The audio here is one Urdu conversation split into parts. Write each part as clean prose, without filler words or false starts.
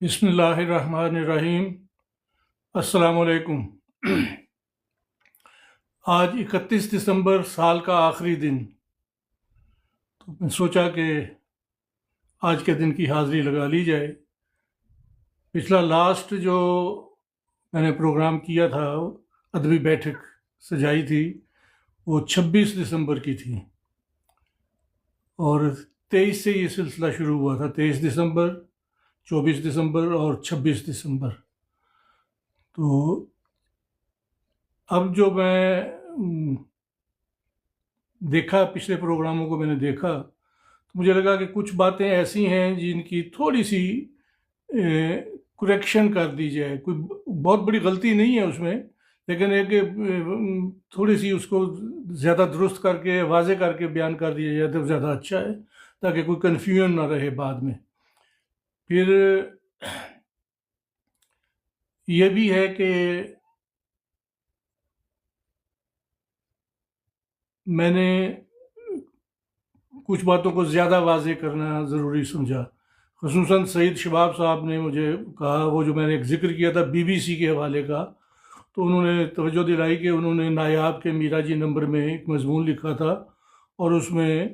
بسم اللہ الرحمن الرحیم۔ السلام علیکم۔ آج 31 دسمبر، سال کا آخری دن، تو میں سوچا کہ آج کے دن کی حاضری لگا لی جائے۔ پچھلا لاسٹ جو میں نے پروگرام کیا تھا، ادبی بیٹھک سجائی تھی، وہ 26 دسمبر کی تھی، اور 23 سے یہ سلسلہ شروع ہوا تھا۔ 23 دسمبر، 24 دسمبر اور 26 دسمبر۔ تو اب جو میں دیکھا، پچھلے پروگراموں کو میں نے دیکھا، تو مجھے لگا کہ کچھ باتیں ایسی ہیں جن کی تھوڑی سی کریکشن کر دی جائے۔ کوئی بہت بڑی غلطی نہیں ہے اس میں، لیکن ایک تھوڑی سی اس کو زیادہ درست کر کے، واضح کر کے بیان کر دیا جائے تو زیادہ اچھا ہے، تاکہ کوئی کنفیوژن نہ رہے بعد میں۔ پھر یہ بھی ہے کہ میں نے کچھ باتوں کو زیادہ واضح کرنا ضروری سمجھا۔ خصوصاً سعید شباب صاحب نے مجھے کہا، وہ جو میں نے ایک ذکر کیا تھا BBC کے حوالے کا، تو انہوں نے توجہ دلائی کہ انہوں نے نایاب کے میرا جی نمبر میں ایک مضمون لکھا تھا، اور اس میں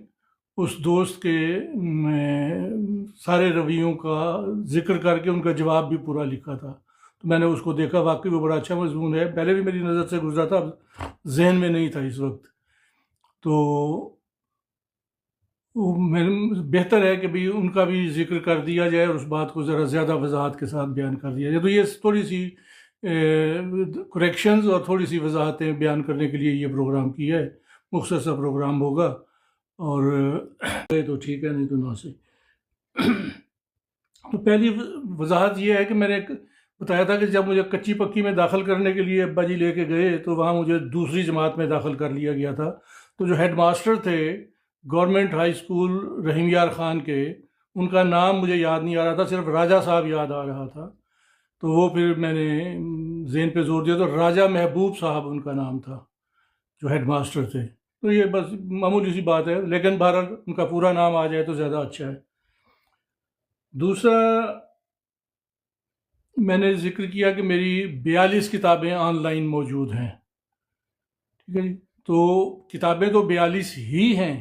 اس دوست کے سارے رویوں کا ذکر کر کے ان کا جواب بھی پورا لکھا تھا۔ تو میں نے اس کو دیکھا، واقعی وہ بڑا اچھا مضمون ہے، پہلے بھی میری نظر سے گزرا تھا، اب ذہن میں نہیں تھا اس وقت۔ تو بہتر ہے کہ بھی ان کا بھی ذکر کر دیا جائے، اور اس بات کو ذرا زیادہ وضاحت کے ساتھ بیان کر دیا جائے۔ تو یہ تھوڑی سی کریکشنز اور تھوڑی سی وضاحتیں بیان کرنے کے لیے یہ پروگرام کیا ہے۔ مختصر پروگرام ہوگا، اور تو ٹھیک ہے، نہیں تو نہ صحیح۔ تو پہلی وضاحت یہ ہے کہ میں نے بتایا تھا کہ جب مجھے کچی پکی میں داخل کرنے کے لیے ابا جی لے کے گئے، تو وہاں مجھے دوسری جماعت میں داخل کر لیا گیا تھا۔ تو جو ہیڈ ماسٹر تھے گورنمنٹ ہائی اسکول رحیم یار خان کے، ان کا نام مجھے یاد نہیں آ رہا تھا، صرف راجہ صاحب یاد آ رہا تھا۔ تو وہ پھر میں نے ذہن پہ زور دیا، تو راجہ محبوب صاحب ان کا نام تھا جو ہیڈ ماسٹر تھے۔ تو یہ بس معمولی سی بات ہے، لیکن بہرحال ان کا پورا نام آ جائے تو زیادہ اچھا ہے۔ دوسرا، میں نے ذکر کیا کہ میری 42 کتابیں آن لائن موجود ہیں، ٹھیک ہے جی۔ تو کتابیں تو 42 ہی ہیں،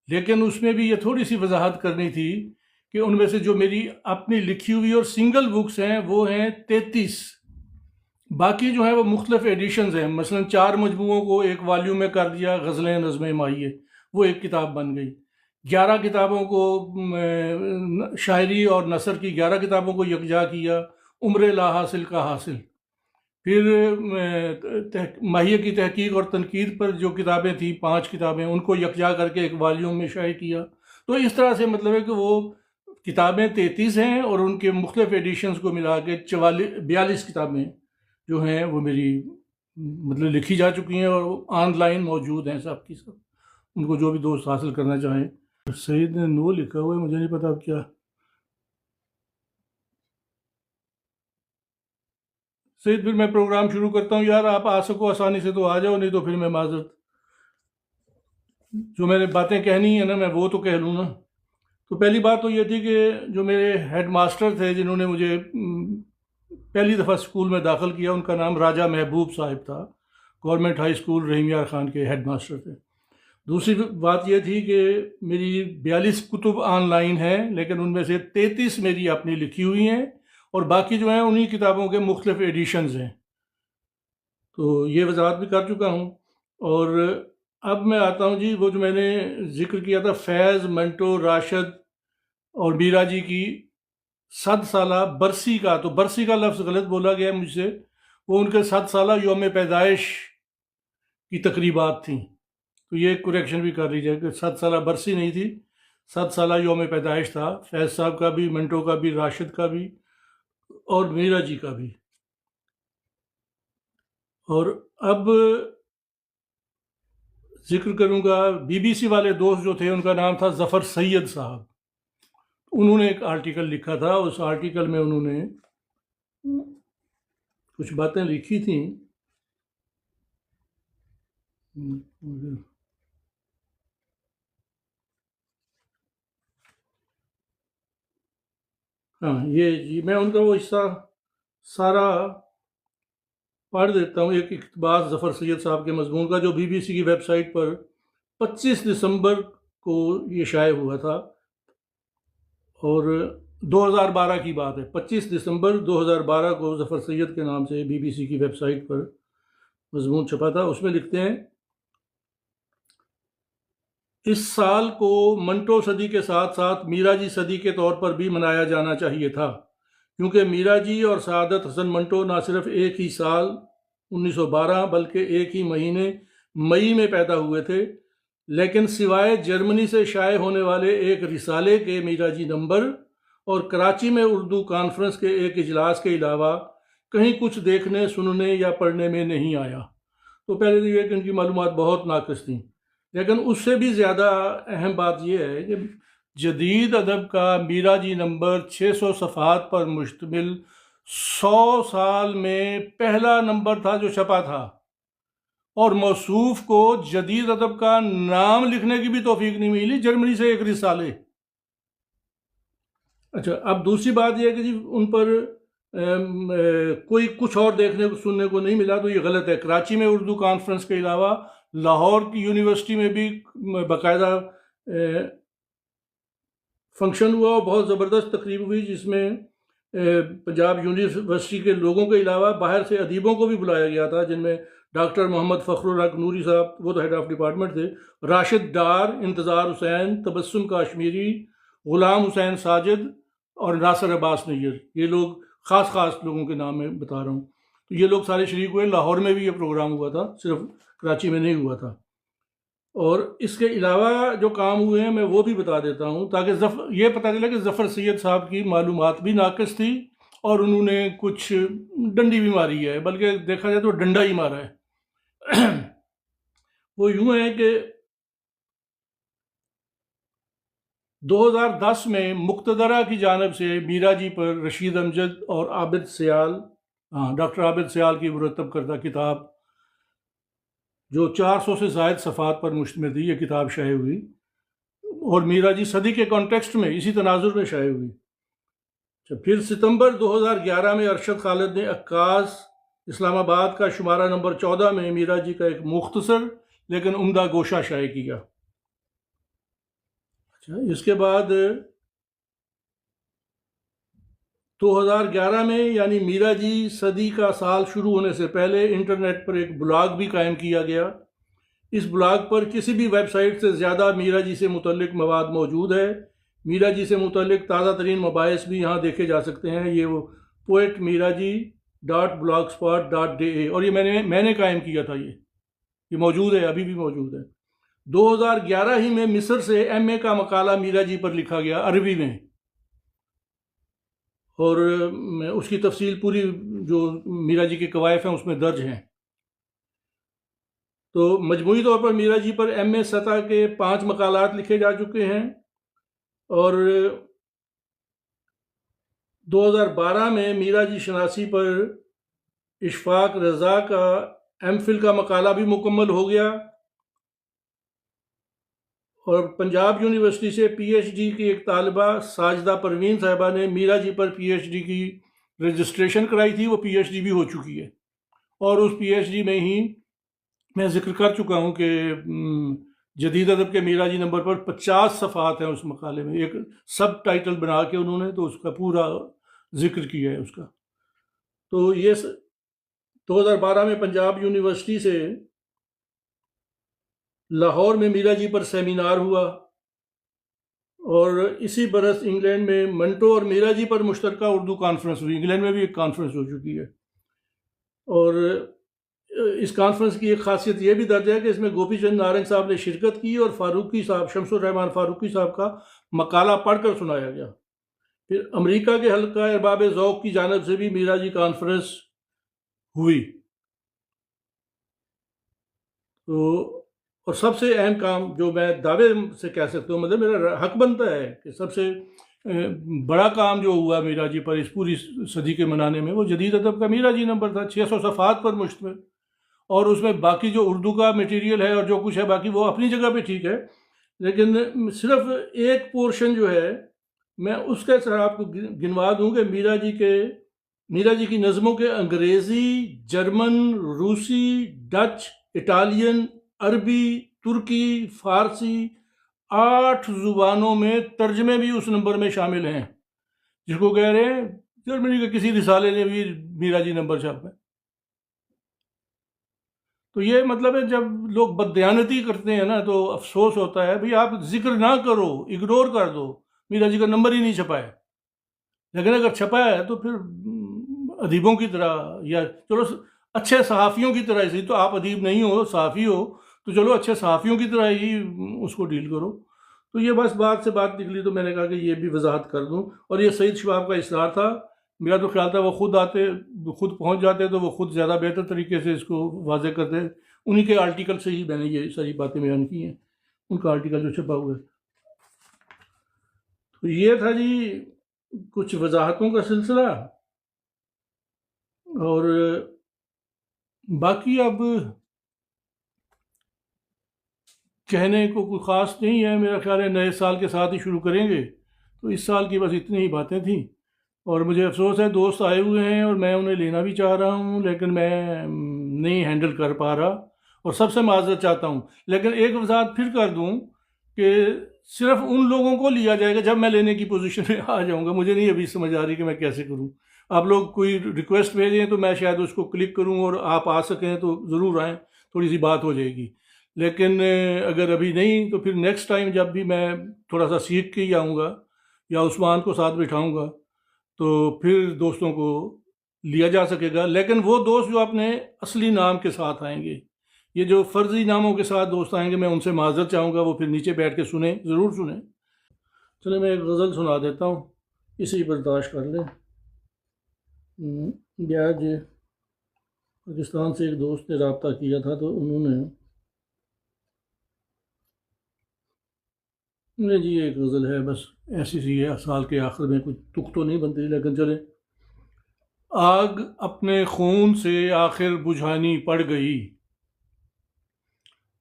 لیکن اس میں بھی یہ تھوڑی سی وضاحت کرنی تھی کہ ان میں سے جو میری اپنی لکھی ہوئی اور سنگل بکس ہیں وہ ہیں 33، باقی جو ہیں وہ مختلف ایڈیشنز ہیں۔ مثلا 4 مجموعوں کو ایک والیوم میں کر دیا، غزلیں نظمیں مائیے، وہ ایک کتاب بن گئی۔ 11 کتابوں کو، شاعری اور نثر کی 11 کتابوں کو یکجا کیا، عمر لا حاصل کا حاصل۔ پھر ماہیہ کی تحقیق اور تنقید پر جو کتابیں تھیں، 5 کتابیں، ان کو یکجا کر کے ایک والیوم میں شائع کیا۔ تو اس طرح سے مطلب ہے کہ وہ کتابیں 33 ہیں، اور ان کے مختلف ایڈیشنز کو ملا کے 42 کتابیں جو ہیں وہ میری مطلب لکھی جا چکی ہیں، اور آن لائن موجود ہیں سب کی سب، ان کو جو بھی دوست حاصل کرنا چاہیں۔ سعید نے نو لکھا ہوا ہے، مجھے نہیں پتا اب کیا۔ سعید، پھر میں پروگرام شروع کرتا ہوں یار، آپ آ سکو آسانی سے تو آ جاؤ، نہیں تو پھر میں معذرت، جو میں نے باتیں کہنی ہیں نا میں وہ تو کہہ لوں نا۔ تو پہلی بات تو یہ تھی کہ جو میرے ہیڈ ماسٹر تھے جنہوں نے مجھے پہلی دفعہ اسکول میں داخل کیا، ان کا نام راجہ محبوب صاحب تھا، گورنمنٹ ہائی اسکول رحیم یار خان کے ہیڈ ماسٹر تھے۔ دوسری بات یہ تھی کہ میری 42 کتب آن لائن ہیں، لیکن ان میں سے 33 میری اپنی لکھی ہوئی ہیں، اور باقی جو ہیں انہی کتابوں کے مختلف ایڈیشنز ہیں۔ تو یہ وضاحت بھی کر چکا ہوں۔ اور اب میں آتا ہوں جی، وہ جو میں نے ذکر کیا تھا فیض، منٹو، راشد اور میرا جی کی 100 سالہ برسی کا، تو برسی کا لفظ غلط بولا گیا مجھ سے، وہ ان کے 100 سالہ یوم پیدائش کی تقریبات تھیں۔ تو یہ کریکشن بھی کر لی جائے کہ 100 سالہ برسی نہیں تھی، 100 سالہ یوم پیدائش تھا، فیض صاحب کا بھی، منٹو کا بھی، راشد کا بھی، اور میرا جی کا بھی۔ اور اب ذکر کروں گا BBC والے دوست جو تھے، ان کا نام تھا ظفر سید صاحب۔ انہوں نے ایک آرٹیکل لکھا تھا، اس آرٹیکل میں انہوں نے کچھ باتیں لکھی تھیں، ہاں یہ میں ان کا وہ حصہ سارا پڑھ دیتا ہوں، ایک اقتباس ظفر سید صاحب کے مضمون کا جو BBC کی ویب سائٹ پر 25 دسمبر کو یہ شائع ہوا تھا، اور 2012 کی بات ہے، 25 دسمبر 2012 کو ظفر سید کے نام سے BBC کی ویب سائٹ پر مضمون چھپا تھا۔ اس میں لکھتے ہیں، اس سال کو منٹو صدی کے ساتھ ساتھ میرا جی صدی کے طور پر بھی منایا جانا چاہیے تھا، کیونکہ میرا جی اور سعادت حسن منٹو نہ صرف ایک ہی سال 1912 بلکہ ایک ہی مہینے مئی میں پیدا ہوئے تھے، لیکن سوائے جرمنی سے شائع ہونے والے ایک رسالے کے میرا جی نمبر اور کراچی میں اردو کانفرنس کے ایک اجلاس کے علاوہ کہیں کچھ دیکھنے، سننے یا پڑھنے میں نہیں آیا۔ تو پہلے تو یہ کہ ان کی معلومات بہت ناقص تھیں، لیکن اس سے بھی زیادہ اہم بات یہ ہے کہ جدید ادب کا میرا جی نمبر 600 صفحات پر مشتمل 100 سال میں پہلا نمبر تھا جو چھپا تھا، اور موصوف کو جدید ادب کا نام لکھنے کی بھی توفیق نہیں ملی، جرمنی سے ایک رسالے۔ اچھا، اب دوسری بات یہ ہے کہ جی ان پر کوئی کچھ اور دیکھنے کو سننے کو نہیں ملا، تو یہ غلط ہے۔ کراچی میں اردو کانفرنس کے علاوہ لاہور کی یونیورسٹی میں بھی باقاعدہ فنکشن ہوا اور بہت زبردست تقریب ہوئی، جس میں پنجاب یونیورسٹی کے لوگوں کے علاوہ باہر سے ادیبوں کو بھی بلایا گیا تھا، جن میں ڈاکٹر محمد فخر الحق نوری صاحب، وہ تو ہیڈ آف ڈپارٹمنٹ تھے، راشد ڈار، انتظار حسین، تبسم کاشمیری، غلام حسین ساجد اور ناصر عباس نیر۔ یہ لوگ خاص لوگوں کے نام میں بتا رہا ہوں، تو یہ لوگ سارے شریک ہوئے۔ لاہور میں بھی یہ پروگرام ہوا تھا، صرف کراچی میں نہیں ہوا تھا۔ اور اس کے علاوہ جو کام ہوئے ہیں میں وہ بھی بتا دیتا ہوں، تاکہ یہ پتہ چلے کہ ظفر سید صاحب کی معلومات بھی ناقص تھی اور انہوں نے کچھ ڈنڈی بھی ماری ہے، بلکہ دیکھا جائے تو ڈنڈا ہی مارا ہے۔ وہ یوں ہے کہ 2010 میں مقتدرہ کی جانب سے میرا جی پر رشید امجد اور عابد سیال، ڈاکٹر عابد سیال کی مرتب کردہ کتاب، جو 400 سے زائد صفحات پر مشتمل تھی، یہ کتاب شائع ہوئی، اور میرا جی صدی کے کانٹیکسٹ میں اسی تناظر میں شائع ہوئی۔ پھر ستمبر 2011 میں ارشد خالد نے عکاس اسلام آباد کا شمارہ نمبر 14 میں میرا جی کا ایک مختصر لیکن عمدہ گوشہ شائع کیا۔ اس کے بعد 2011 میں، یعنی میرا جی صدی کا سال شروع ہونے سے پہلے، انٹرنیٹ پر ایک بلاگ بھی قائم کیا گیا۔ اس بلاگ پر کسی بھی ویب سائٹ سے زیادہ میرا جی سے متعلق مواد موجود ہے۔ میرا جی سے متعلق تازہ ترین مباحث بھی یہاں دیکھے جا سکتے ہیں۔ یہ وہ poetmiraji.blogspot.de، اور یہ میں نے قائم کیا تھا، یہ موجود ہے، ابھی بھی موجود ہے۔ 2011 ہی میں مصر سے MA کا مقالہ میرا جی پر لکھا گیا، عربی میں، اور اس کی تفصیل پوری جو میرا جی کے قوائف ہیں اس میں درج ہیں۔ تو مجموعی طور پر میرا جی پر MA سطح کے 5 مقالات لکھے جا چکے ہیں، اور 2012 میں میرا جی شناسی پر اشفاق رضا کا MPhil کا مقالہ بھی مکمل ہو گیا، اور پنجاب یونیورسٹی سے PhD کی ایک طالبہ ساجدہ پروین صاحبہ نے میرا جی پر PhD کی رجسٹریشن کرائی تھی، وہ PhD بھی ہو چکی ہے، اور اس PhD میں ہی میں ذکر کر چکا ہوں کہ جدید ادب کے میرا جی نمبر پر 50 صفحات ہیں اس مقالے میں، ایک سب ٹائٹل بنا کے انہوں نے تو اس کا پورا ذکر کیا ہے اس کا۔ تو یہ 2012 میں پنجاب یونیورسٹی سے لاہور میں میرا جی پر سیمینار ہوا، اور اسی برس انگلینڈ میں منٹو اور میرا جی پر مشترکہ اردو کانفرنس ہوئی۔ انگلینڈ میں بھی ایک کانفرنس ہو چکی ہے، اور اس کانفرنس کی ایک خاصیت یہ بھی درج ہے کہ اس میں گوپی چند نارنگ صاحب نے شرکت کی، اور فاروقی صاحب، شمس الرحمان فاروقی صاحب کا مقالہ پڑھ کر سنایا گیا۔ پھر امریکہ کے حلقہ ارباب ذوق کی جانب سے بھی میرا جی کانفرنس ہوئی۔ تو اور سب سے اہم کام جو میں دعوے سے کہہ سکتا ہوں، مطلب میرا حق بنتا ہے کہ سب سے بڑا کام جو ہوا میرا جی پر اس پوری صدی کے منانے میں، وہ جدید ادب کا میرا جی نمبر تھا، 600 صفحات پر مشتمل، اور اس میں باقی جو اردو کا میٹیریل ہے اور جو کچھ ہے باقی وہ اپنی جگہ پہ ٹھیک ہے، لیکن صرف ایک پورشن جو ہے میں اس کے سر آپ کو گنوا دوں کہ میرا جی کی نظموں کے انگریزی، جرمن، روسی، ڈچ، اٹالین، عربی، ترکی، فارسی 8 زبانوں میں ترجمے بھی اس نمبر میں شامل ہیں، جس کو کہہ رہے ہیں جرمنی کے کسی رسالے نے بھی میرا جی نمبر چھاپا ہے۔ تو یہ مطلب ہے جب لوگ بددیانتی کرتے ہیں نا تو افسوس ہوتا ہے، بھئی آپ ذکر نہ کرو، اگنور کر دو، میرا جی کا نمبر ہی نہیں چھپا ہے۔ لیکن اگر چھپا ہے تو پھر ادیبوں کی طرح، یا چلو اچھے صحافیوں کی طرح، اسی تو آپ ادیب نہیں ہو، صحافی ہو، تو چلو اچھے صحافیوں کی طرح ہی اس کو ڈیل کرو۔ تو یہ بس بات سے بات نکلی تو میں نے کہا کہ یہ بھی وضاحت کر دوں۔ اور یہ سعید شباب کا اصرار تھا، میرا تو خیال تھا وہ خود پہنچ جاتے تو وہ خود زیادہ بہتر طریقے سے اس کو واضح کرتے۔ انہی کے آرٹیکل سے ہی میں نے یہ ساری باتیں بیان کی ہیں، ان کا آرٹیکل جو چھپا ہوا ہے۔ تو یہ تھا جی کچھ وضاحتوں کا سلسلہ، اور باقی اب کہنے کو کوئی خاص نہیں ہے، میرا خیال ہے نئے سال کے ساتھ ہی شروع کریں گے۔ تو اس سال کی بس اتنی ہی باتیں تھیں، اور مجھے افسوس ہے دوست آئے ہوئے ہیں اور میں انہیں لینا بھی چاہ رہا ہوں، لیکن میں نہیں ہینڈل کر پا رہا، اور سب سے معذرت چاہتا ہوں۔ لیکن ایک وضاحت پھر کر دوں کہ صرف ان لوگوں کو لیا جائے گا جب میں لینے کی پوزیشن میں آ جاؤں گا۔ مجھے نہیں ابھی سمجھ آ رہی کہ میں کیسے کروں۔ آپ لوگ کوئی ریکویسٹ بھیجیں تو میں شاید اس کو کلک کروں، اور آپ آ سکیں تو ضرور آئیں، تھوڑی سی بات ہو جائے گی۔ لیکن اگر ابھی نہیں تو پھر نیکسٹ ٹائم جب بھی میں تھوڑا سا سیکھ کے ہی آؤں گا، یا عثمان کو ساتھ بٹھاؤں گا، تو پھر دوستوں کو لیا جا سکے گا۔ لیکن وہ دوست جو اپنے اصلی نام کے ساتھ آئیں گے، یہ جو فرضی ناموں کے ساتھ دوست آئیں گے، میں ان سے معذرت چاہوں گا، وہ پھر نیچے بیٹھ کے سنیں، ضرور سنیں۔ چلیں میں ایک غزل سنا دیتا ہوں، اسی برداشت کر لیں۔ آج پاکستان سے ایک دوست نے رابطہ کیا تھا، تو انہوں نے جی ایک غزل ہے، بس ایسی سی ہے، سال کے آخر میں کچھ تک تو نہیں بنتی، لیکن چلیں۔ آگ اپنے خون سے آخر بجھانی پڑ گئی،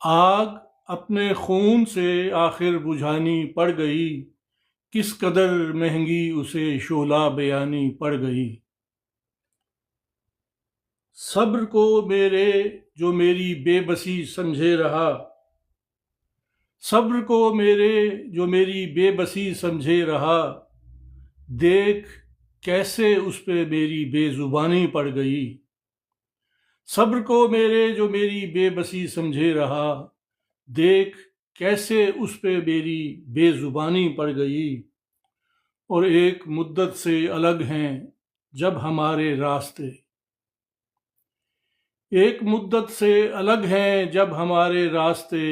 آگ اپنے خون سے آخر بجھانی پڑ گئی، کس قدر مہنگی اسے شعلہ بیانی پڑ گئی۔ صبر کو میرے جو میری بے بسی سمجھے رہا، صبر کو میرے جو میری بے بسی سمجھے رہا، دیکھ کیسے اس پہ میری بے زبانی پڑ گئی۔ صبر کو میرے جو میری بے بسی سمجھے رہا، دیکھ کیسے اس پہ میری بے زبانی پڑ گئی۔ اور ایک مدت سے الگ ہیں جب ہمارے راستے، ایک مدت سے الگ ہیں جب ہمارے راستے،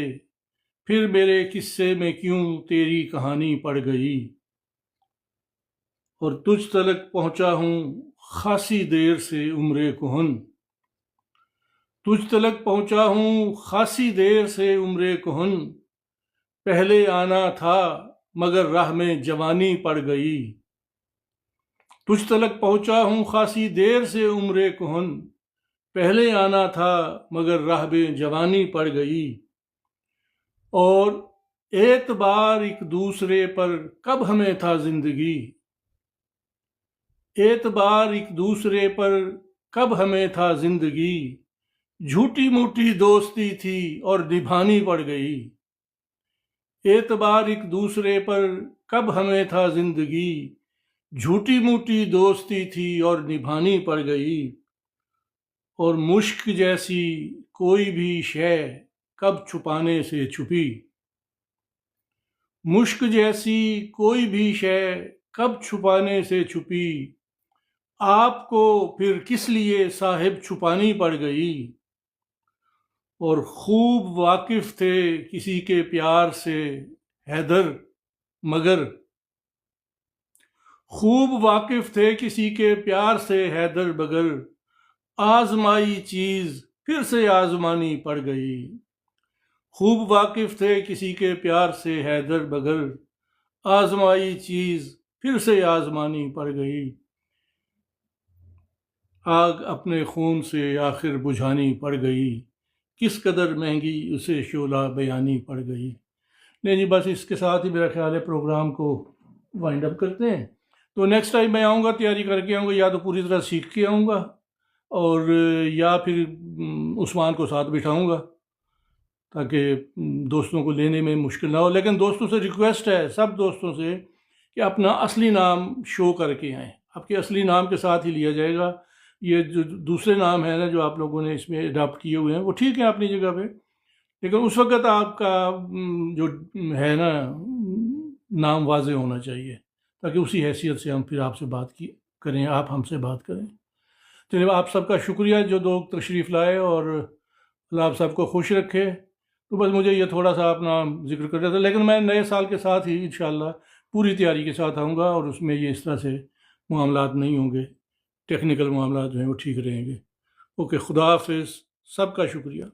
پھر میرے قصے میں کیوں تیری کہانی پڑ گئی۔ اور تجھ تلک پہنچا ہوں خاصی دیر سے عمر کہن، تجھ تلک پہنچا ہوں خاصی دیر سے عمر کہن، پہلے آنا تھا مگر راہ میں جوانی پڑ گئی۔ تجھ تلک پہنچا ہوں خاصی دیر سے عمر کہن، پہلے آنا تھا مگر راہ میں جوانی پڑ گئی۔ اور اعتبار ایک دوسرے پر کب ہمیں تھا زندگی، اعتبار ایک دوسرے پر کب ہمیں تھا زندگی، جھوٹی موٹی دوستی تھی اور نبھانی پڑ گئی۔ اعتبار ایک دوسرے پر کب ہمیں تھا زندگی، جھوٹی موٹی دوستی تھی اور نبھانی پڑ گئی۔ اور مشک جیسی کوئی بھی شے کب چھپانے سے چھپی، مشک جیسی کوئی بھی شے کب چھپانے سے چھپی، آپ کو پھر کس لیے صاحب چھپانی پڑ گئی۔ اور خوب واقف تھے کسی کے پیار سے حیدر، مگر خوب واقف تھے کسی کے پیار سے حیدر، مگر آزمائی چیز پھر سے آزمانی پڑ گئی۔ خوب واقف تھے کسی کے پیار سے حیدر، مگر آزمائی چیز پھر سے آزمانی پڑ گئی۔ آگ اپنے خون سے آخر بجھانی پڑ گئی، کس قدر مہنگی اسے شعلہ بیانی پڑ گئی۔ نہیں جی، بس اس کے ساتھ ہی میرا خیال ہے پروگرام کو وائنڈ اپ کرتے ہیں. تو نیکسٹ ٹائم میں آؤں گا تیاری کر کے آؤں گا، یا تو پوری طرح سیکھ کے آؤں گا اور یا پھر عثمان کو ساتھ بٹھاؤں گا تاکہ دوستوں کو لینے میں مشکل نہ ہو. لیکن دوستوں سے ریکویسٹ ہے، سب دوستوں سے، کہ اپنا اصلی نام شو کر کے آئیں. آپ کے اصلی نام کے ساتھ ہی لیا جائے گا. یہ جو دوسرے نام ہیں نا جو آپ لوگوں نے اس میں اڈاپٹ کیے ہوئے ہیں وہ ٹھیک ہیں اپنی جگہ پہ، لیکن اس وقت آپ کا جو ہے نا نام واضح ہونا چاہیے تاکہ اسی حیثیت سے ہم پھر آپ سے بات کریں، آپ ہم سے بات کریں. چلیے، آپ سب کا شکریہ جو لوگ تشریف لائے، اور اللہ آپ سب کو خوش رکھے. تو بس مجھے یہ تھوڑا سا اپنا ذکر کر رہا تھا، لیکن میں نئے سال کے ساتھ ہی انشاءاللہ پوری تیاری کے ساتھ آؤں گا، اور اس میں یہ اس طرح سے معاملات نہیں ہوں گے، ٹیکنیکل معاملات جو ہیں وہ ٹھیک رہیں گے. اوکے، خدا حافظ، سب کا شکریہ.